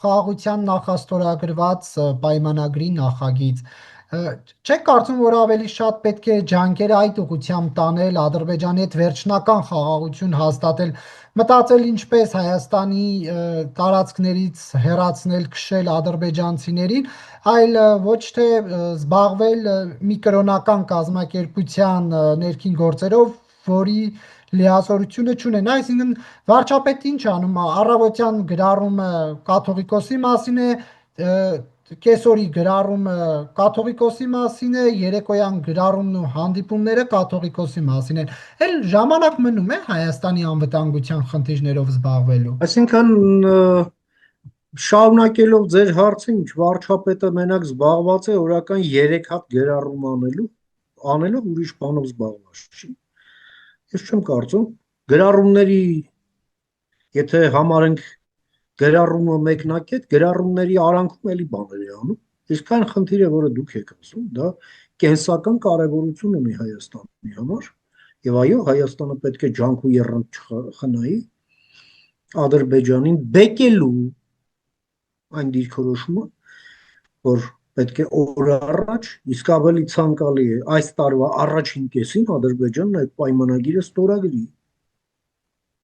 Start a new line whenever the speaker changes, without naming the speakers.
խաղաղության նախաստորագրված պայմանագրի նախագիծ։ Չեք կարծում, որ ավելի շատ պետք է ջանքերը այդ ուղղությամբ տանել, Ադրբեջանի հետ վերջնական խաղաղություն հաստատել, մտածել ինչպես Հայաստանի տարածքներից հեռացնել, քշել ադրբեջանցիներին, այլ ոչ թե զբաղվել մի կրոնական կազմակերպության ներքին գործերով, որի լիազորությունը չունեն։ Այսինքն վարչապետը ինչ անում է, առավոտյան գրառումը կաթողիկոսի մասին է, կեսօրի գրառումը կաթողիկոսի մասին է, երեկոյան գրառումն ու հանդիպումները կաթողիկոսի մասին են։ Էլ ժամանակ մնում է Հայաստանի անվտանգության խնդիրներով զբաղվելու։
Այսինքն շարունակելով ձեր հարցը, ինչ վարչապետը մենակ զբաղված է օրական 3 հատ գրառում անելով ուրիշ բանով զբաղված չի։ Ես չեմ կարծում գրառումների, եթե համարենք գրառումը մեկնարկեց, գրառումների արանքում էլի բաներ է անում։ Իսկ այն խնդիրը, որը դուք եք ասում, դա կենսական կարևորություն ունի Հայաստանի համար, եւ այո, Հայաստանը պետք է ջանք ու եռանդ չխնայի Ադրբեջանին բեկելու այն դիրքորոշումը, որ պետք է օր առաջ, իսկ ավելի ցանկալի է այս տարվա առաջին կեսին Ադրբեջանն այդ պայմանագիրը ստորագրի։